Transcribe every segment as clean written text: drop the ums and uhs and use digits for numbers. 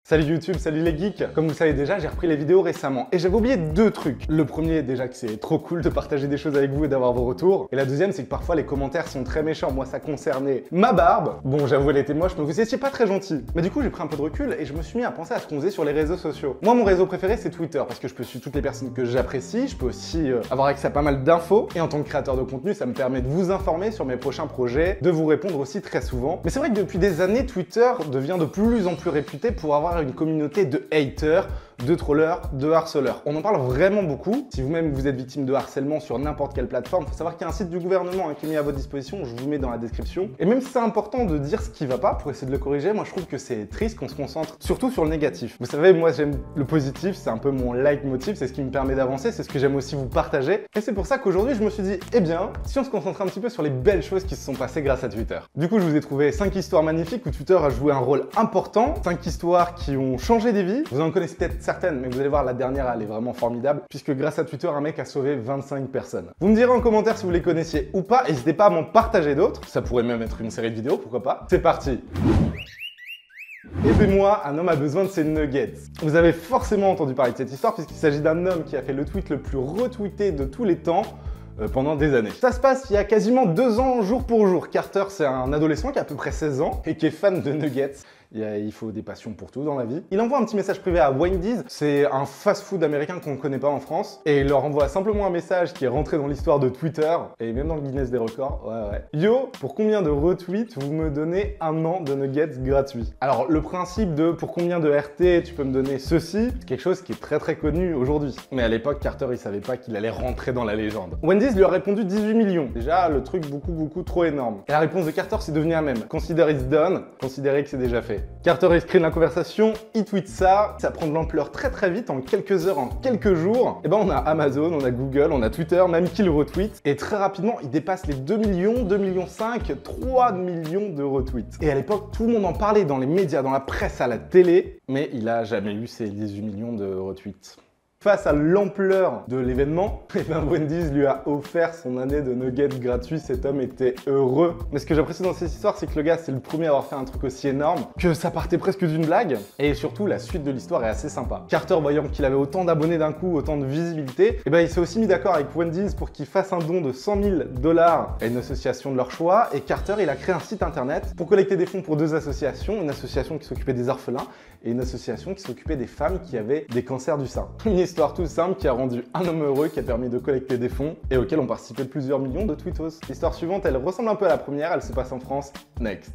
Salut YouTube, salut les geeks. Comme vous le savez déjà, j'ai repris les vidéos récemment et j'avais oublié deux trucs. Le premier, déjà que c'est trop cool de partager des choses avec vous et d'avoir vos retours. Et la deuxième, c'est que parfois les commentaires sont très méchants. Moi, ça concernait ma barbe. Bon, j'avoue, elle était moche, mais vous étiez pas très gentil. Mais du coup, j'ai pris un peu de recul et je me suis mis à penser à ce qu'on faisait sur les réseaux sociaux. Moi, mon réseau préféré, c'est Twitter parce que je peux suivre toutes les personnes que j'apprécie. Je peux aussi avoir accès à pas mal d'infos. Et en tant que créateur de contenu, ça me permet de vous informer sur mes prochains projets, de vous répondre aussi très souvent. Mais c'est vrai que depuis des années, Twitter devient de plus en plus réputé pour avoir une communauté de haters, de trollers, de harceleurs. On en parle vraiment beaucoup. Si vous-même vous êtes victime de harcèlement sur n'importe quelle plateforme, il faut savoir qu'il y a un site du gouvernement qui est mis à votre disposition, je vous mets dans la description. Et même si c'est important de dire ce qui va pas pour essayer de le corriger, moi je trouve que c'est triste qu'on se concentre surtout sur le négatif. Vous savez, moi j'aime le positif, c'est un peu mon leitmotiv, c'est ce qui me permet d'avancer, c'est ce que j'aime aussi vous partager. Et c'est pour ça qu'aujourd'hui je me suis dit, eh bien, si on se concentrait un petit peu sur les belles choses qui se sont passées grâce à Twitter. Du coup, je vous ai trouvé 5 histoires magnifiques où Twitter a joué un rôle important, 5 histoires qui ont changé des vies. Vous en connaissez peut-être certaines, mais vous allez voir, la dernière, elle est vraiment formidable, puisque grâce à Twitter, un mec a sauvé 25 personnes. Vous me direz en commentaire si vous les connaissiez ou pas, n'hésitez pas à m'en partager d'autres, ça pourrait même être une série de vidéos, pourquoi pas. C'est parti. Aidez-moi, un homme a besoin de ses nuggets. Vous avez forcément entendu parler de cette histoire, puisqu'il s'agit d'un homme qui a fait le tweet le plus retweeté de tous les temps, pendant des années. Ça se passe il y a quasiment 2 ans, jour pour jour. Carter, c'est un adolescent qui a à peu près 16 ans et qui est fan de nuggets. Il faut des passions pour tout dans la vie. Il envoie un petit message privé à Wendy's, c'est un fast-food américain qu'on ne connaît pas en France, et il leur envoie simplement un message qui est rentré dans l'histoire de Twitter, et même dans le Guinness des records. Ouais. Yo, pour combien de retweets vous me donnez 1 an de nuggets gratuits? Alors, le principe de pour combien de RT tu peux me donner ceci, c'est quelque chose qui est très connu aujourd'hui. Mais à l'époque, Carter, il savait pas qu'il allait rentrer dans la légende. Wendy's lui a répondu 18 millions. Déjà, le truc beaucoup trop énorme. Et la réponse de Carter, c'est devenu la même. Consider it's done, considérez que c'est déjà fait. Carter screen la conversation, il tweet ça prend de l'ampleur très vite, en quelques heures, en quelques jours. Et ben on a Amazon, on a Google, on a Twitter, même qui le retweet. Et très rapidement, il dépasse les 2 millions, 2 millions 5, 3 millions de retweets. Et à l'époque, tout le monde en parlait dans les médias, dans la presse, à la télé, mais il a jamais eu ces 18 millions de retweets. Face à l'ampleur de l'événement, Wendy's lui a offert son année de nuggets gratuits. Cet homme était heureux. Mais ce que j'apprécie dans cette histoire, c'est que le gars, c'est le premier à avoir fait un truc aussi énorme, que ça partait presque d'une blague. Et surtout, la suite de l'histoire est assez sympa. Carter, voyant qu'il avait autant d'abonnés d'un coup, autant de visibilité, et ben il s'est aussi mis d'accord avec Wendy's pour qu'il fasse un don de 100 000 $ à une association de leur choix. Et Carter, il a créé un site internet pour collecter des fonds pour 2 associations. Une association qui s'occupait des orphelins et une association qui s'occupait des femmes qui avaient des cancers du sein. Une histoire toute simple qui a rendu un homme heureux, qui a permis de collecter des fonds et auquel ont participé plusieurs millions de tweetos. L'histoire suivante, elle ressemble un peu à la première, elle se passe en France. Next.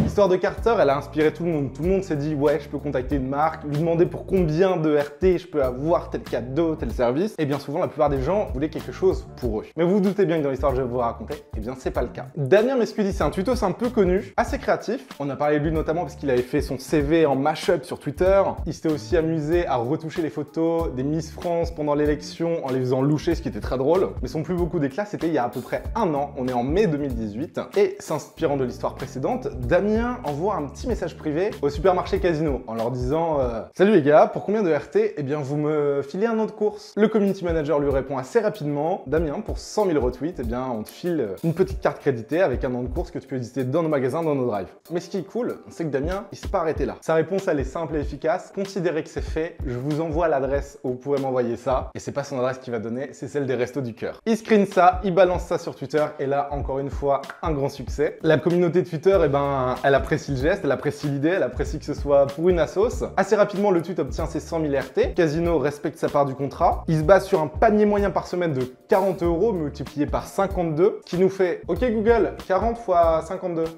L'histoire de Carter, elle a inspiré tout le monde. Tout le monde s'est dit, ouais, je peux contacter une marque, lui demander pour combien de RT je peux avoir tel cadeau, tel service. Et bien souvent, la plupart des gens voulaient quelque chose pour eux. Mais vous vous doutez bien que dans l'histoire que je vais vous raconter, eh bien, c'est pas le cas. Damien Mescudi, c'est un tweetos un peu connu, assez créatif. On a parlé de lui notamment parce qu'il avait fait son CV en mashup sur Twitter. Il s'était aussi amusé à retoucher les photos des Miss France pendant l'élection en les faisant loucher, ce qui était très drôle. Mais son plus beau coup d'éclat, c'était il y a à peu près 1 an. On est en mai 2018. Et s'inspirant de l'histoire précédente, Damien envoie un petit message privé au supermarché Casino en leur disant salut les gars, pour combien de RT? Eh bien vous me filez un nom de course. Le community manager lui répond assez rapidement, Damien, pour 100 000 retweets, eh bien on te file une petite carte créditée avec un nom de course que tu peux visiter dans nos magasins, dans nos drives. Mais ce qui est cool, c'est que Damien, il s'est pas arrêté là. Sa réponse, elle est simple et efficace. Considérez que c'est fait, je vous envoie l'adresse où vous pouvez m'envoyer ça. Et c'est pas son adresse qu'il va donner, c'est celle des Restos du Cœur. Il screen ça, il balance ça sur Twitter et là, encore une fois, un grand succès. La communauté de Twitter, eh ben, elle apprécie le geste, elle apprécie l'idée, elle apprécie que ce soit pour une assos. Assez rapidement, le tweet obtient ses 100 000 RT. Casino respecte sa part du contrat. Il se base sur un panier moyen par semaine de 40 € multiplié par 52, qui nous fait, ok Google, 40 x 52. 40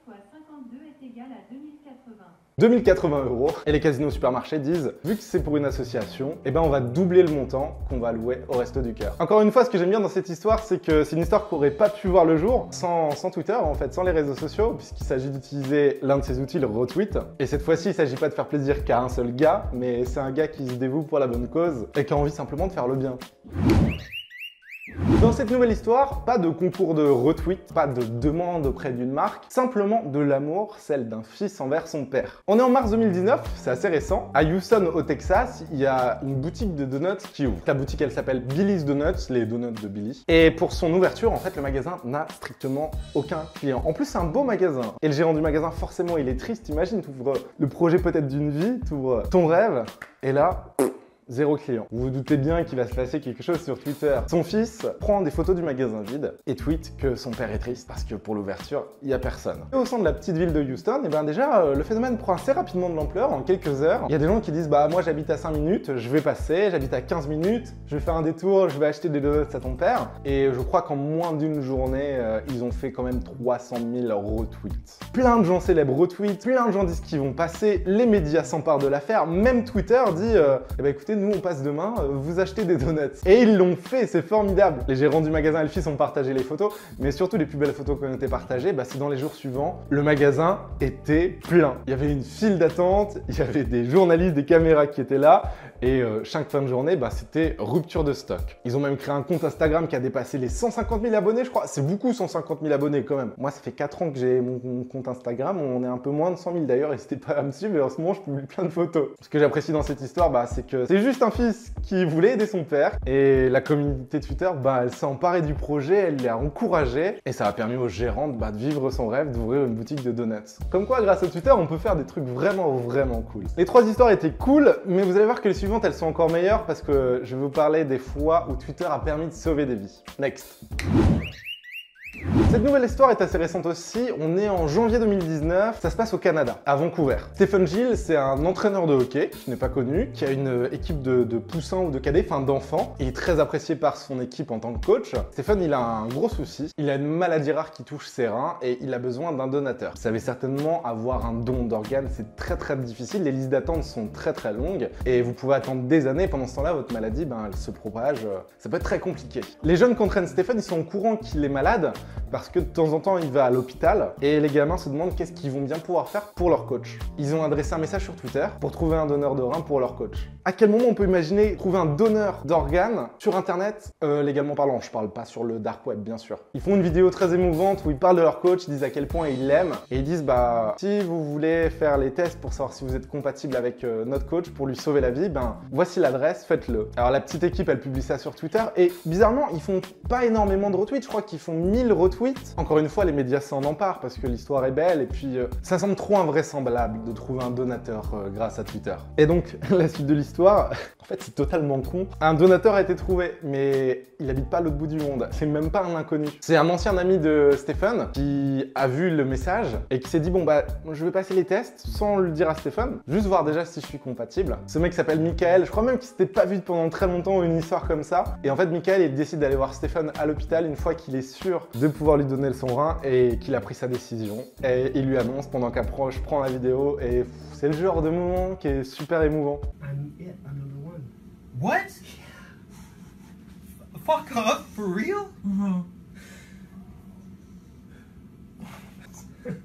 x 52 est égal à 2080. 2080 €. Et les casinos supermarchés disent, vu que c'est pour une association, eh ben on va doubler le montant qu'on va allouer au Resto du Cœur. Encore une fois, ce que j'aime bien dans cette histoire, c'est que c'est une histoire qui n'aurait pas pu voir le jour sans Twitter, en fait, sans les réseaux sociaux, puisqu'il s'agit d'utiliser l'un de ces outils, le retweet. Et cette fois-ci, il ne s'agit pas de faire plaisir qu'à un seul gars, mais c'est un gars qui se dévoue pour la bonne cause et qui a envie simplement de faire le bien. Dans cette nouvelle histoire, pas de concours de retweet, pas de demande auprès d'une marque, simplement de l'amour, celle d'un fils envers son père. On est en mars 2019, c'est assez récent. À Houston, au Texas, il y a une boutique de donuts qui ouvre. La boutique, elle s'appelle Billy's Donuts, les donuts de Billy. Et pour son ouverture, en fait, le magasin n'a strictement aucun client. En plus, c'est un beau magasin. Et le gérant du magasin, forcément, il est triste. Imagine, tu ouvres le projet peut-être d'une vie, tu ouvres ton rêve, et là... zéro client. Vous vous doutez bien qu'il va se passer quelque chose sur Twitter. Son fils prend des photos du magasin vide et tweet que son père est triste parce que pour l'ouverture, il n'y a personne. Et au sein de la petite ville de Houston, et ben déjà, le phénomène prend assez rapidement de l'ampleur. En quelques heures, il y a des gens qui disent « Bah moi j'habite à 5 minutes, je vais passer, j'habite à 15 minutes, je vais faire un détour, je vais acheter des donuts à ton père. » Et je crois qu'en moins d'une journée, ils ont fait quand même 300 000 retweets. Plein de gens célèbres retweetent, plein de gens disent qu'ils vont passer, les médias s'emparent de l'affaire, même Twitter dit « Eh ben écoutez, nous on passe demain, vous achetez des donuts. » Et ils l'ont fait, c'est formidable. Les gérants du magasin et le fils ont partagé les photos, mais surtout les plus belles photos qui ont été partagées, c'est dans les jours suivants, le magasin était plein. Il y avait une file d'attente, il y avait des journalistes, des caméras qui étaient là, et chaque fin de journée, c'était rupture de stock. Ils ont même créé un compte Instagram qui a dépassé les 150 000 abonnés, je crois. C'est beaucoup 150 000 abonnés quand même. Moi, ça fait 4 ans que j'ai mon compte Instagram, on est un peu moins de 100 000 d'ailleurs, n'hésitez pas à me suivre, et en ce moment, je publie plein de photos. Ce que j'apprécie dans cette histoire, c'est que c'est juste un fils qui voulait aider son père, et la communauté Twitter, elle s'est emparée du projet, elle l'a encouragé, et ça a permis au gérant de vivre son rêve, d'ouvrir une boutique de donuts. Comme quoi, grâce à Twitter, on peut faire des trucs vraiment cool. Les 3 histoires étaient cool, mais vous allez voir que les suivantes, elles sont encore meilleures parce que je vais vous parler des fois où Twitter a permis de sauver des vies. Next. Cette nouvelle histoire est assez récente aussi, on est en janvier 2019, ça se passe au Canada, à Vancouver. Stephen Gill, c'est un entraîneur de hockey, je n'ai pas connu, qui a une équipe de poussins ou de cadets, d'enfants. Il est très apprécié par son équipe en tant que coach. Stephen, il a un gros souci, il a une maladie rare qui touche ses reins et il a besoin d'un donateur. Vous savez certainement, avoir un don d'organes, c'est très difficile, les listes d'attente sont très longues et vous pouvez attendre des années. Pendant ce temps-là, votre maladie, elle se propage, ça peut être très compliqué. Les jeunes qui entraînent Stephen, ils sont au courant qu'il est malade, parce que de temps en temps, il va à l'hôpital et les gamins se demandent qu'est-ce qu'ils vont bien pouvoir faire pour leur coach. Ils ont adressé un message sur Twitter pour trouver un donneur de rein pour leur coach. À quel moment on peut imaginer trouver un donneur d'organes sur Internet, légalement parlant? Je parle pas sur le dark web, bien sûr. Ils font une vidéo très émouvante où ils parlent de leur coach, ils disent à quel point ils l'aiment et ils disent si vous voulez faire les tests pour savoir si vous êtes compatible avec notre coach pour lui sauver la vie, voici l'adresse, faites-le. Alors la petite équipe, elle publie ça sur Twitter et bizarrement, ils font pas énormément de retweets, je crois qu'ils font 1000 retweets. Encore une fois, les médias s'en emparent parce que l'histoire est belle et puis ça semble trop invraisemblable de trouver un donateur grâce à Twitter. Et donc, la suite de l'histoire, en fait, c'est totalement con. Un donateur a été trouvé, mais il habite pas à l'autre bout du monde. C'est même pas un inconnu. C'est un ancien ami de Stephen qui a vu le message et qui s'est dit je vais passer les tests sans le dire à Stephen, juste voir déjà si je suis compatible. Ce mec s'appelle Michael, je crois même qu'il s'était pas vu pendant très longtemps ou une histoire comme ça. Et en fait, Michael, il décide d'aller voir Stephen à l'hôpital une fois qu'il est sûr de pouvoir lui donner son rein et qu'il a pris sa décision. Et il lui annonce pendant qu'approche prend la vidéo et c'est le genre de moment qui est super émouvant. I'm number one. What? Fuck off, for real?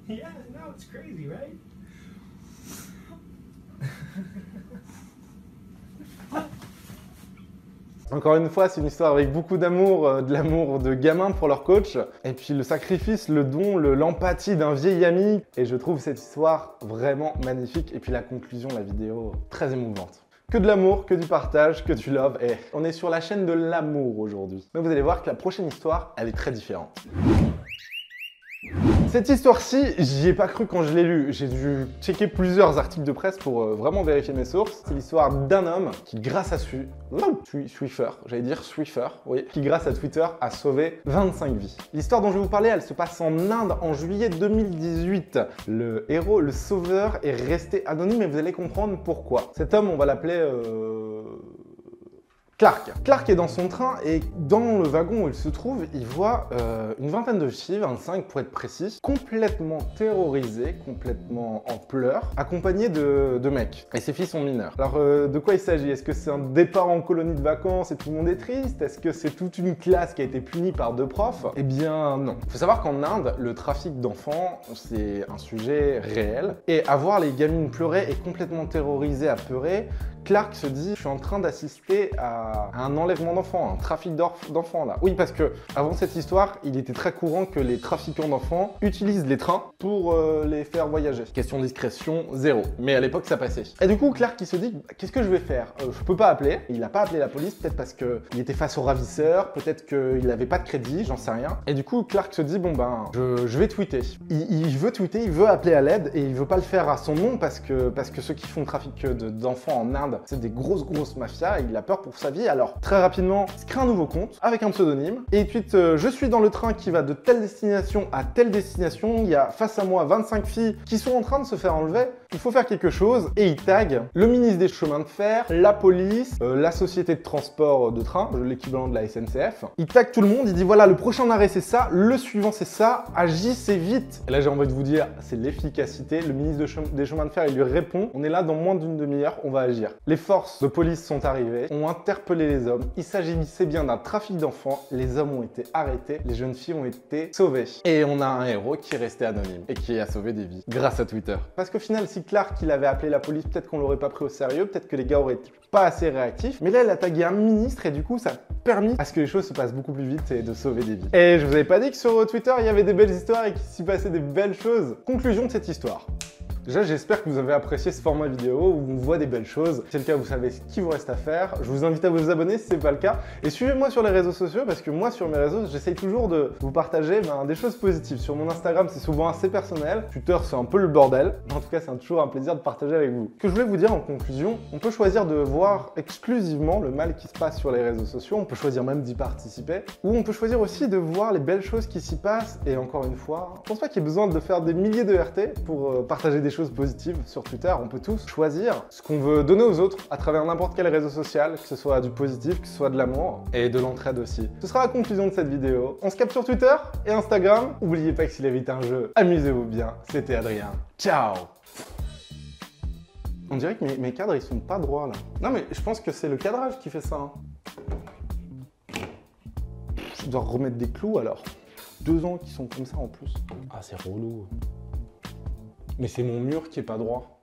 Yeah, no, it's crazy, right? Encore une fois, c'est une histoire avec beaucoup d'amour, de l'amour de gamins pour leur coach, et puis le sacrifice, le don, l'empathie d'un vieil ami. Et je trouve cette histoire vraiment magnifique, et puis la conclusion de la vidéo très émouvante. Que de l'amour, que du partage, que du love, et on est sur la chaîne de l'amour aujourd'hui. Mais vous allez voir que la prochaine histoire, elle est très différente. Cette histoire-ci, j'y ai pas cru quand je l'ai lue. J'ai dû checker plusieurs articles de presse pour vraiment vérifier mes sources. C'est l'histoire d'un homme qui, grâce à Swiffer, qui grâce à Twitter a sauvé 25 vies. L'histoire dont je vais vous parler, elle se passe en Inde en juillet 2018. Le héros, le sauveur, est resté anonyme et vous allez comprendre pourquoi. Cet homme, on va l'appeler Clark. Clark est dans son train et dans le wagon où il se trouve, il voit une vingtaine de filles, 25 pour être précis, complètement terrorisées, complètement en pleurs, accompagnées de mecs. Et ces filles sont mineures. Alors de quoi il s'agit? Est-ce que c'est un départ en colonie de vacances et tout le monde est triste? Est-ce que c'est toute une classe qui a été punie par 2 profs? Eh bien non. Il faut savoir qu'en Inde, le trafic d'enfants, c'est un sujet réel. Et à voir les gamines pleurer et complètement terrorisées, apeurées, Clark se dit, je suis en train d'assister à un enlèvement d'enfants, un trafic d'enfants là. Oui, parce que avant cette histoire, il était très courant que les trafiquants d'enfants utilisent les trains pour les faire voyager. Question discrétion, zéro. Mais à l'époque, ça passait. Et du coup, Clark, il se dit, qu'est-ce que je vais faire? Je peux pas appeler. Il a pas appelé la police, peut-être parce qu'il était face au ravisseur, peut-être qu'il avait pas de crédit, j'en sais rien. Et du coup, Clark se dit, bon ben, je vais tweeter. Il veut tweeter, il veut appeler à l'aide et il veut pas le faire à son nom parce que ceux qui font le trafic d'enfants en Inde, c'est des grosses mafias et il a peur pour sa vie. Alors, très rapidement, il se crée un nouveau compte avec un pseudonyme et il tweet je suis dans le train qui va de telle destination à telle destination. Il y a face à moi 25 filles qui sont en train de se faire enlever. Il faut faire quelque chose et il tag le ministre des chemins de fer, la police, la société de transport de train, l'équivalent de la SNCF. Il tag tout le monde, il dit voilà, le prochain arrêt c'est ça, le suivant c'est ça, agissez vite. Et là j'ai envie de vous dire, c'est l'efficacité. Le ministre des chemins de fer, il lui répond, on est là dans moins d'une demi-heure, on va agir. Les forces de police sont arrivées, ont interpellé les hommes. Il s'agissait bien d'un trafic d'enfants. Les hommes ont été arrêtés, les jeunes filles ont été sauvées. Et on a un héros qui est resté anonyme et qui a sauvé des vies grâce à Twitter. Parce qu'au final, si Clark il avait appelé la police, peut-être qu'on l'aurait pas pris au sérieux, peut-être que les gars auraient été pas assez réactifs. Mais là, il a tagué un ministre et du coup, ça a permis à ce que les choses se passent beaucoup plus vite et de sauver des vies. Et je vous avais pas dit que sur Twitter, il y avait des belles histoires et qu'il s'y passait des belles choses. Conclusion de cette histoire. Déjà, j'espère que vous avez apprécié ce format vidéo où on voit des belles choses. Si c'est le cas, vous savez ce qu'il vous reste à faire. Je vous invite à vous abonner si c'est pas le cas. Et suivez-moi sur les réseaux sociaux parce que moi, sur mes réseaux, j'essaye toujours de vous partager des choses positives. Sur mon Instagram, c'est souvent assez personnel. Twitter, c'est un peu le bordel. En tout cas, c'est toujours un plaisir de partager avec vous. Ce que je voulais vous dire en conclusion, on peut choisir de voir exclusivement le mal qui se passe sur les réseaux sociaux. On peut choisir même d'y participer. Ou on peut choisir aussi de voir les belles choses qui s'y passent. Et encore une fois, je pense pas qu'il y ait besoin de faire des milliers de RT pour partager des choses positives sur Twitter. On peut tous choisir ce qu'on veut donner aux autres à travers n'importe quel réseau social, que ce soit du positif, que ce soit de l'amour et de l'entraide aussi. Ce sera la conclusion de cette vidéo. On se capte sur Twitter et Instagram. N'oubliez pas que si la vie est un jeu, amusez-vous bien. C'était Adrien. Ciao. On dirait que mes cadres ils sont pas droits là. Non mais je pense que c'est le cadrage qui fait ça. Hein. Je dois remettre des clous alors. 2 ans qui sont comme ça en plus. Ah c'est relou. Mais c'est mon mur qui est pas droit.